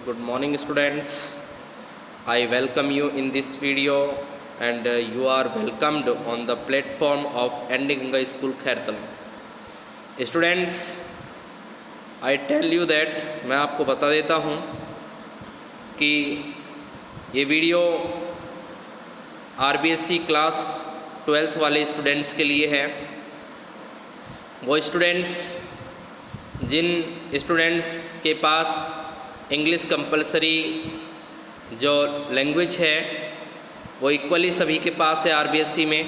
Good morning students. I welcome you in this video and you are welcomed on the platform of Ending Ganga School Khairtal. Students, I tell you that मैं आपको बता देता हूँ कि ये video RBSC class 12th वाले students के लिए है। वो स्टूडेंट्स जिन स्टूडेंट्स के पास इंग्लिश कंपलसरी जो लैंग्वेज है वो इक्वली सभी के पास है RBSC में,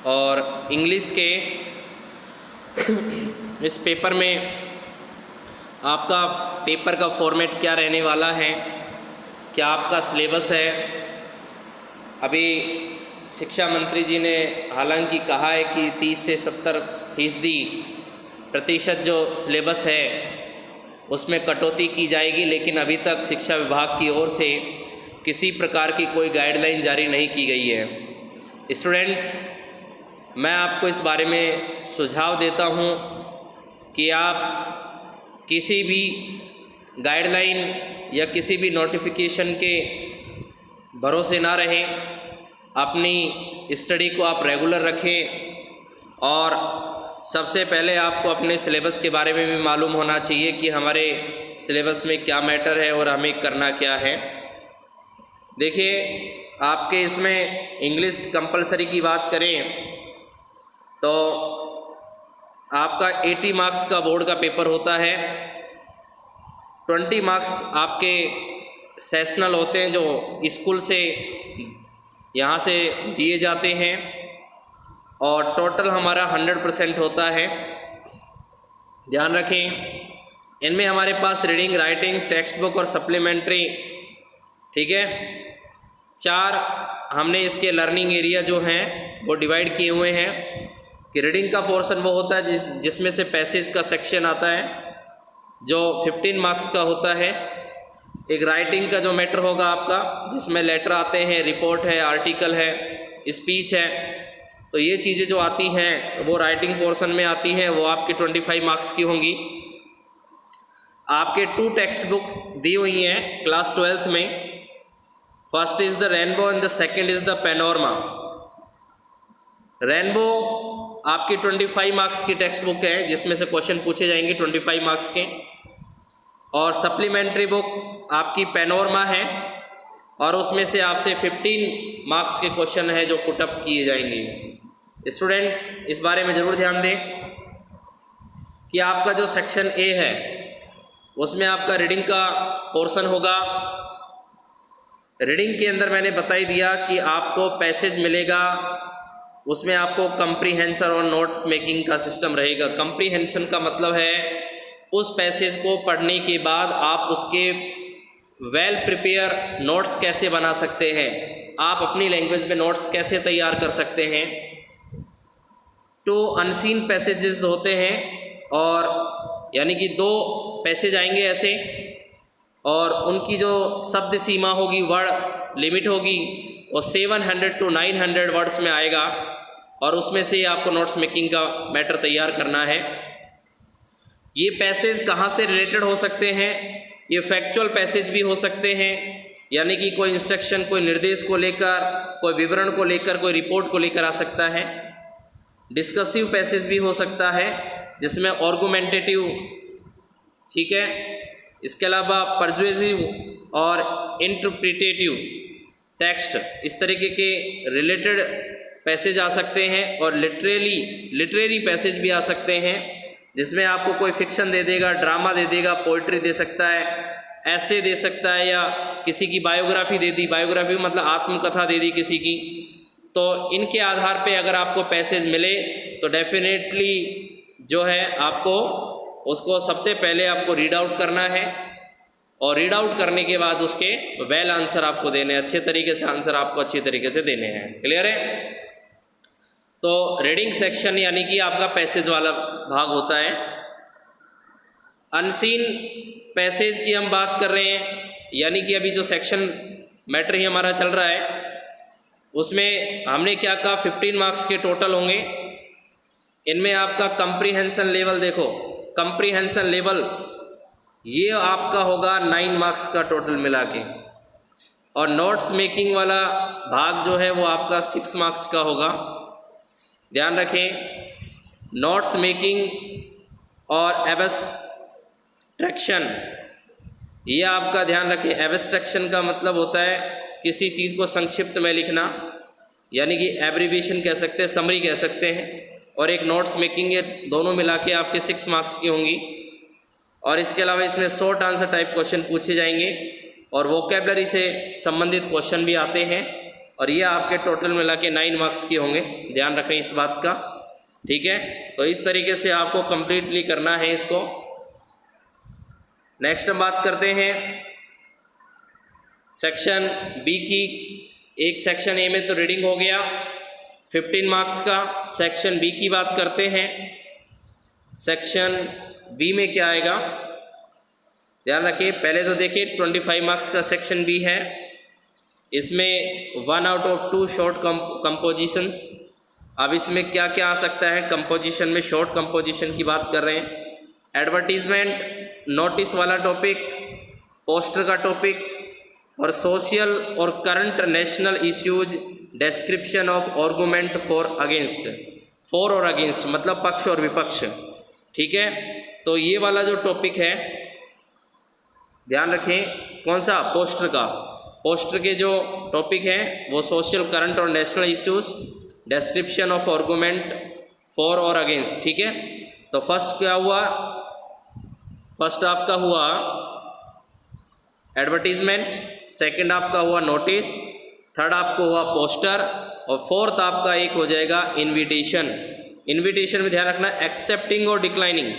और इंग्लिश के इस पेपर में आपका पेपर का फॉर्मेट क्या रहने वाला है, क्या आपका सिलेबस है। अभी शिक्षा मंत्री जी ने हालांकि कहा है कि 30 से 70% जो सिलेबस है उसमें कटौती की जाएगी, लेकिन अभी तक शिक्षा विभाग की ओर से किसी प्रकार की कोई गाइडलाइन जारी नहीं की गई है। स्टूडेंट्स, मैं आपको इस बारे में सुझाव देता हूं कि आप किसी भी गाइडलाइन या किसी भी नोटिफिकेशन के भरोसे ना रहें। अपनी स्टडी को आप रेगुलर रखें और सबसे पहले आपको अपने सिलेबस के बारे में भी मालूम होना चाहिए कि हमारे सिलेबस में क्या मैटर है और हमें करना क्या है। देखिए, आपके इसमें इंग्लिश कंपलसरी की बात करें तो आपका 80 मार्क्स का बोर्ड का पेपर होता है। 20 मार्क्स आपके सेशनल होते हैं जो स्कूल से यहाँ से दिए जाते हैं, और टोटल हमारा 100% होता है। ध्यान रखें, इनमें हमारे पास रीडिंग, राइटिंग, टेक्स्ट बुक और सप्लीमेंट्री, ठीक है, 4 हमने इसके लर्निंग एरिया जो हैं वो डिवाइड किए हुए हैं। कि रीडिंग का पोर्शन वो होता है जिसमें से पैसेज का सेक्शन आता है जो 15 मार्क्स का होता है। एक राइटिंग का जो मैटर होगा आपका, जिसमें लेटर आते हैं, रिपोर्ट है, आर्टिकल है, स्पीच है, तो ये चीज़ें जो आती हैं वो राइटिंग पोर्शन में आती हैं, वो आपके 25 मार्क्स की होंगी। आपके 2 टेक्स्ट बुक दी हुई हैं क्लास 12th में। First is the rainbow and the second is the panorama. Rainbow आपकी 25 मार्क्स की टेक्स्ट बुक है जिसमें से क्वेश्चन पूछे जाएंगे 25 मार्क्स के, और सप्लीमेंट्री बुक आपकी पैनोरमा है और उसमें से आपसे 15 मार्क्स के क्वेश्चन है जो पुटअप किए जाएंगे। स्टूडेंट्स, इस बारे में ज़रूर ध्यान दें कि आपका जो सेक्शन ए है उसमें आपका रीडिंग का पोर्शन होगा। रीडिंग के अंदर मैंने बता ही दिया कि आपको पैसेज मिलेगा, उसमें आपको कंप्रीहेंशन और नोट्स मेकिंग का सिस्टम रहेगा। कंप्रीहेंशन का मतलब है उस पैसेज को पढ़ने के बाद आप उसके वेल प्रिपेयर नोट्स कैसे बना सकते हैं, आप अपनी लैंग्वेज में नोट्स कैसे तैयार कर सकते हैं। तो अनसीन पैसेजेस होते हैं, और यानी कि 2 पैसेज आएंगे ऐसे, और उनकी जो शब्द सीमा होगी, वर्ड लिमिट होगी, वो 700 to 900 वर्ड्स में आएगा, और उसमें से आपको नोट्स मेकिंग का मैटर तैयार करना है। ये पैसेज कहाँ से रिलेटेड हो सकते हैं? ये फैक्चुअल पैसेज भी हो सकते हैं, यानी कि कोई इंस्ट्रक्शन, कोई निर्देश को लेकर, कोई विवरण को लेकर, कोई रिपोर्ट को लेकर आ सकता है। डिस्कसिव पैसेज भी हो सकता है जिसमें आर्गुमेंटेटिव, ठीक है, इसके अलावा परजुएसिव और इंटरप्रिटेटिव टेक्स्ट, इस तरीके के रिलेटेड पैसेज आ सकते हैं। और लिटरेरी पैसेज भी आ सकते हैं जिसमें आपको कोई फिक्शन दे देगा, ड्रामा दे देगा, पोइट्री दे सकता है, ऐसे दे सकता है, या किसी की बायोग्राफी दे दी, बायोग्राफी मतलब आत्मकथा दे दी किसी की। तो इनके आधार पे अगर आपको पैसेज मिले तो डेफिनेटली जो है आपको उसको सबसे पहले आपको रीड आउट करना है, और रीड आउट करने के बाद उसके वेल आंसर आपको देने, अच्छे तरीके से आंसर आपको अच्छी तरीके से देने हैं। क्लियर है? तो रीडिंग सेक्शन यानी कि आपका पैसेज वाला भाग होता है। अनसीन पैसेज की हम बात कर रहे हैं, यानी कि अभी जो सेक्शन मैटर ही हमारा चल रहा है उसमें हमने क्या कहा, 15 मार्क्स के टोटल होंगे। इनमें आपका कंप्रीहेंशन लेवल, देखो कंप्रीहेंशन लेवल ये आपका होगा 9 मार्क्स का टोटल मिला के। और नोट्स मेकिंग वाला भाग जो है वो आपका 6 मार्क्स का होगा। ध्यान रखें, नोट्स मेकिंग और एब्स्ट्रैक्शन, ये आपका ध्यान रखें। एब्स्ट्रैक्शन का मतलब होता है किसी चीज़ को संक्षिप्त में लिखना, यानी कि एब्रीविएशन कह सकते हैं, समरी कह सकते हैं। और एक नोट्स मेकिंग, ये दोनों मिला के आपके 6 मार्क्स की होंगी। और इसके अलावा इसमें शॉर्ट आंसर टाइप क्वेश्चन पूछे जाएंगे और वोकेबलरी से संबंधित क्वेश्चन भी आते हैं। और ये आपके टोटल मिला के 9 मार्क्स की होंगे, ध्यान रखें इस बात का, ठीक है। तो इस तरीके से आपको कंप्लीटली करना है इसको। नेक्स्ट हम बात करते हैं सेक्शन बी की। एक सेक्शन ए में तो रीडिंग हो गया 15 मार्क्स का। सेक्शन बी की बात करते हैं। सेक्शन बी में क्या आएगा, ध्यान रखिए। पहले तो देखिए 25 मार्क्स का सेक्शन बी है। इसमें 1 आउट ऑफ 2 शॉर्ट कंपोजिशंस। अब इसमें क्या क्या आ सकता है कंपोजिशन में, शॉर्ट कंपोजिशन की बात कर रहे हैं। एडवर्टीजमेंट, नोटिस वाला टॉपिक, पोस्टर का टॉपिक, और सोशल और current national issues, description of argument for against. For और अगेंस्ट मतलब पक्ष और विपक्ष, ठीक है। तो ये वाला जो टॉपिक है, ध्यान रखें कौन सा, पोस्टर का। पोस्टर के जो टॉपिक हैं वो सोशल, करंट और national issues, description of argument for और अगेंस्ट, ठीक है। तो फर्स्ट क्या हुआ, फर्स्ट आपका हुआ एडवर्टीजमेंट, सेकंड आपका हुआ नोटिस, थर्ड आपको हुआ पोस्टर, और फोर्थ आपका एक हो जाएगा इनविटेशन। इनविटेशन में ध्यान रखना एक्सेप्टिंग और डिक्लाइनिंग,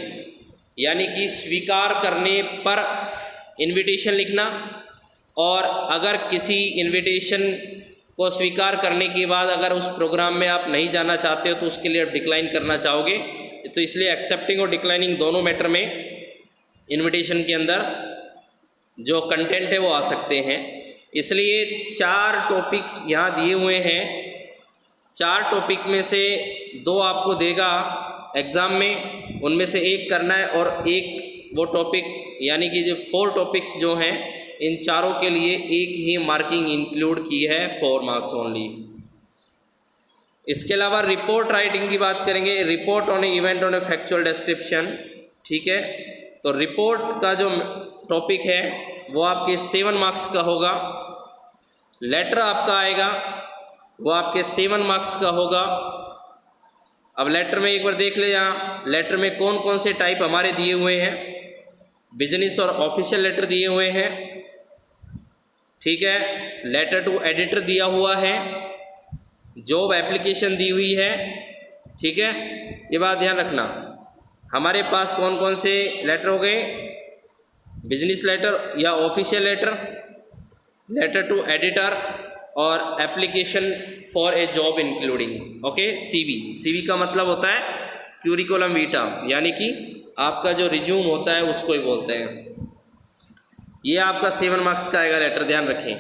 यानी कि स्वीकार करने पर इनविटेशन लिखना, और अगर किसी इनविटेशन को स्वीकार करने के बाद अगर उस प्रोग्राम में आप नहीं जाना चाहते हो तो उसके लिए आप डिक्लाइन करना चाहोगे, तो इसलिए एक्सेप्टिंग और डिक्लाइनिंग दोनों मैटर में इनविटेशन के अंदर जो कंटेंट है वो आ सकते हैं। इसलिए 4 टॉपिक यहाँ दिए हुए हैं। 4 टॉपिक में से 2 आपको देगा एग्ज़ाम में, उनमें से एक करना है, और एक वो टॉपिक, यानी कि जो 4 टॉपिक्स जो हैं इन चारों के लिए एक ही मार्किंग इंक्लूड की है, 4 मार्क्स ओनली। इसके अलावा रिपोर्ट राइटिंग की बात करेंगे। Report on event on A factual description, ठीक है। तो रिपोर्ट का जो टॉपिक है वो आपके 7 मार्क्स का होगा। लेटर आपका आएगा वो आपके 7 मार्क्स का होगा। अब लेटर में एक बार देख ले, यहाँ लेटर में कौन कौन से टाइप हमारे दिए हुए हैं। बिजनेस और ऑफिशियल लेटर दिए हुए हैं, ठीक है। लेटर टू एडिटर दिया हुआ है, जॉब एप्लीकेशन दी हुई है, ठीक है। ये बात ध्यान रखना, हमारे पास कौन कौन से लेटर हो गए, बिजनेस लेटर या official letter, letter to editor, और application for a job including, okay. CV, CV का मतलब होता है क्यूरिकुलम वीटा, यानी कि आपका जो रिज्यूम होता है उसको ही बोलते हैं। ये आपका 7 मार्क्स का आएगा लेटर, ध्यान रखें।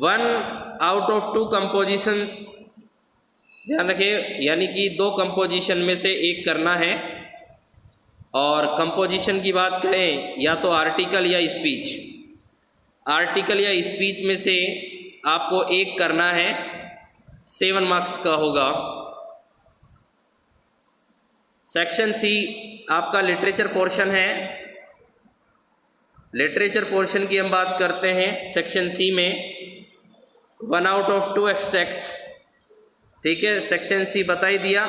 1 आउट ऑफ 2 कंपोजिशंस, ध्यान रखें, यानी कि 2 कंपोजिशन में से एक करना है। और कंपोजिशन की बात करें, या तो आर्टिकल या स्पीच। आर्टिकल या स्पीच में से आपको एक करना है, 7 मार्क्स का होगा। सेक्शन सी आपका लिटरेचर पोर्शन है। लिटरेचर पोर्शन की हम बात करते हैं सेक्शन सी में, 1 आउट ऑफ 2 एक्सट्रैक्ट्स, ठीक है। सेक्शन सी बता ही दिया।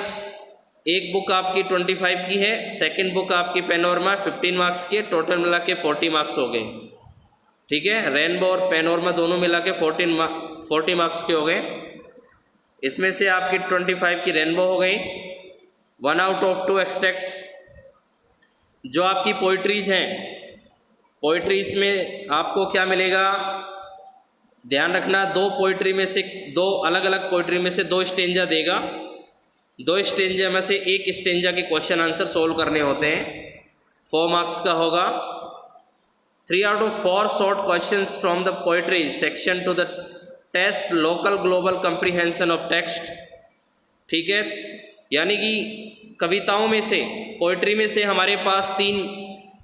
एक बुक आपकी 25 की है, सेकंड बुक आपकी पेनोरमा 15 मार्क्स की है, टोटल मिला के 40 मार्क्स हो गए, ठीक है। रेनबो और पेनोरमा दोनों मिला के 40 मार्क्स के हो गए। इसमें से आपकी 25 की रेनबो हो गई। 1 आउट ऑफ 2 एक्सट्रैक्ट्स। जो आपकी पोइट्रीज हैं, पोइट्रीज में आपको क्या मिलेगा, ध्यान रखना, 2 पोइट्री में से 2 अलग अलग पोइट्री में से 2 स्टेंजा देगा। 2 स्टेंजा में से एक स्टेंजा के क्वेश्चन आंसर सोल्व करने होते हैं, 4 मार्क्स का होगा। 3 out of 4 short questions from the poetry section to the test local global comprehension of text, ठीक है। यानी कि कविताओं में से, पोइट्री में से हमारे पास 3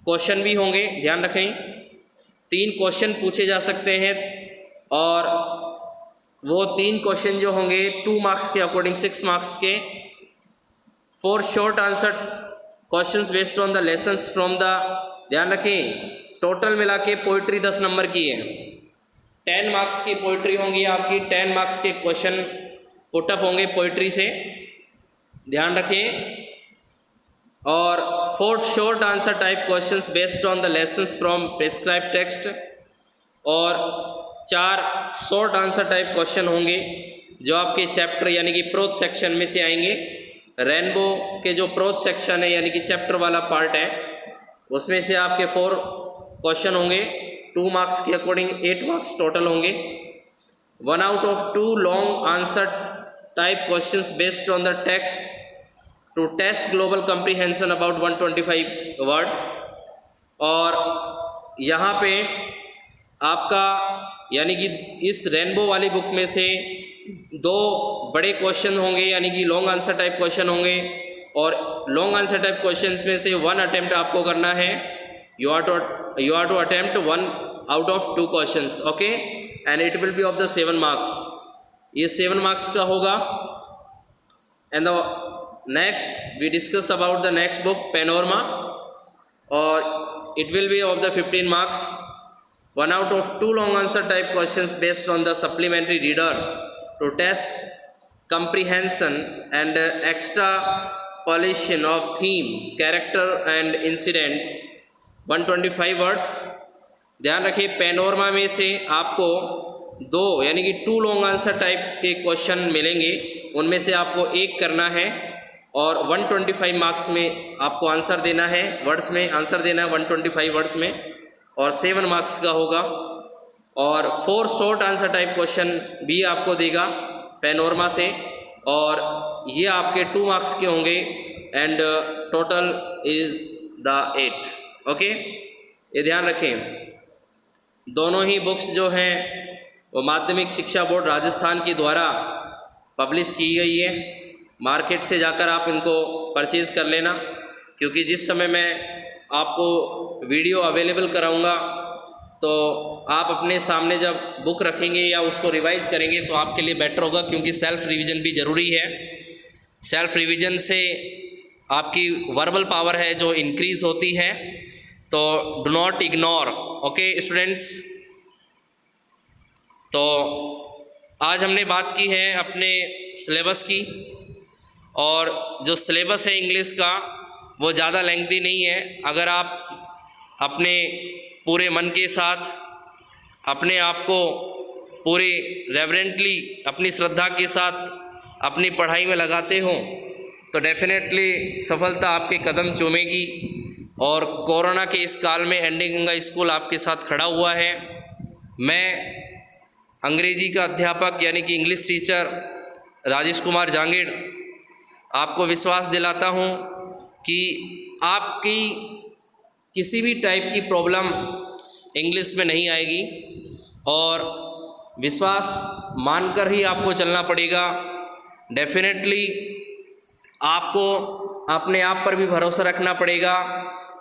क्वेश्चन भी होंगे, ध्यान रखें। 3 क्वेश्चन पूछे जा सकते हैं और वो 3 क्वेश्चन जो होंगे 2 मार्क्स के अकॉर्डिंग 6 मार्क्स के। 4 short answer questions based on the lessons from the, ध्यान रखें टोटल मिला के पोइट्री 10 नंबर की है। 10 मार्क्स की पोइट्री होंगी आपकी, 10 मार्क्स के क्वेश्चन पुटअप होंगे पोइट्री से, ध्यान रखें। और 4 short answer type questions based on the lessons from prescribe text और 4 शॉर्ट आंसर टाइप क्वेश्चन होंगे जो आपके चैप्टर यानी कि प्रोज सेक्शन में से आएंगे। रेनबो के जो प्रोज सेक्शन है यानी कि चैप्टर वाला पार्ट है उसमें से आपके 4 क्वेश्चन होंगे, 2 मार्क्स के अकॉर्डिंग 8 मार्क्स टोटल होंगे। 1 out of 2 long answer type questions based on the text to test global comprehension about 125 words. और यहाँ पे आपका यानी कि इस रेनबो वाली बुक में से 2 बड़े क्वेश्चन होंगे यानी कि लॉन्ग आंसर टाइप क्वेश्चन होंगे और लॉन्ग आंसर टाइप क्वेश्चंस में से 1 अटेम्प्ट आपको करना है। You are to attempt 1 out of 2 questions, okay, and it will be of the 7 marks. ये 7 मार्क्स का होगा। And the next we discuss about the next book panorama और it will be of the 15 marks. 1 out of 2 long answer type questions based on the supplementary reader to test comprehension and extrapolation of theme, character and incidents, 125 words. ध्यान रखिए panorama में से आपको 2 यानी कि 2 long answer type के question मिलेंगे, उनमें से आपको 1 करना है और 125 मार्क्स में आपको आंसर देना है, वर्ड्स में आंसर देना है 125 वर्ड्स में, और 7 मार्क्स का होगा। और 4 शॉर्ट आंसर टाइप क्वेश्चन भी आपको देगा पेनोरमा से और ये आपके 2 मार्क्स के होंगे and total is the 8, okay. ये ध्यान रखें दोनों ही बुक्स जो हैं वो माध्यमिक शिक्षा बोर्ड राजस्थान के द्वारा पब्लिश की गई है। मार्केट से जाकर आप इनको परचेज़ कर लेना, क्योंकि जिस समय मैं आपको वीडियो अवेलेबल कराऊंगा तो आप अपने सामने जब बुक रखेंगे या उसको रिवाइज़ करेंगे तो आपके लिए बेटर होगा, क्योंकि सेल्फ़ रिवीजन भी ज़रूरी है। सेल्फ़ रिवीजन से आपकी वर्बल पावर है जो इंक्रीज़ होती है, तो do not ignore, okay students. तो आज हमने बात की है अपने सिलेबस की, और जो सिलेबस है इंग्लिश का वो ज़्यादा लेंथी नहीं है। अगर आप अपने पूरे मन के साथ अपने आप को पूरे रेवरेंटली अपनी श्रद्धा के साथ अपनी पढ़ाई में लगाते हो तो डेफिनेटली सफलता आपके कदम चूमेगी। और कोरोना के इस काल में एनडी गंगा स्कूल आपके साथ खड़ा हुआ है। मैं अंग्रेजी का अध्यापक यानी कि इंग्लिश टीचर राजेश कुमार जांगीड़ आपको विश्वास दिलाता हूँ कि आपकी किसी भी टाइप की प्रॉब्लम इंग्लिश में नहीं आएगी, और विश्वास मानकर ही आपको चलना पड़ेगा। डेफिनेटली आपको अपने आप पर भी भरोसा रखना पड़ेगा,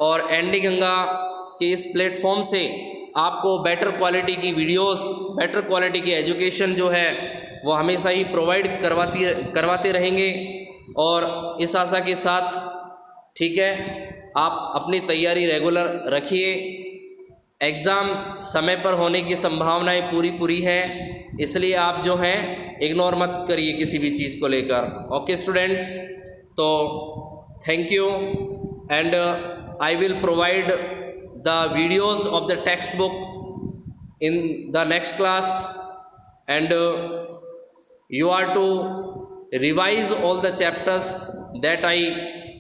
और एनडी गंगा के इस प्लेटफॉर्म से आपको बेटर क्वालिटी की वीडियोस, बेटर क्वालिटी की एजुकेशन जो है वो हमेशा ही प्रोवाइड करवाते रहेंगे। और इस आशा के साथ ठीक है, आप अपनी तैयारी रेगुलर रखिए। एग्ज़ाम समय पर होने की संभावनाएं पूरी है, इसलिए आप जो हैं इग्नोर मत करिए किसी भी चीज़ को लेकर, ओके स्टूडेंट्स। तो thank you, and I will provide the videos of the text book in the next class, and you are to revise all the chapters that I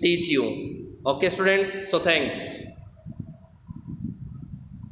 teach you, okay students. So thanks.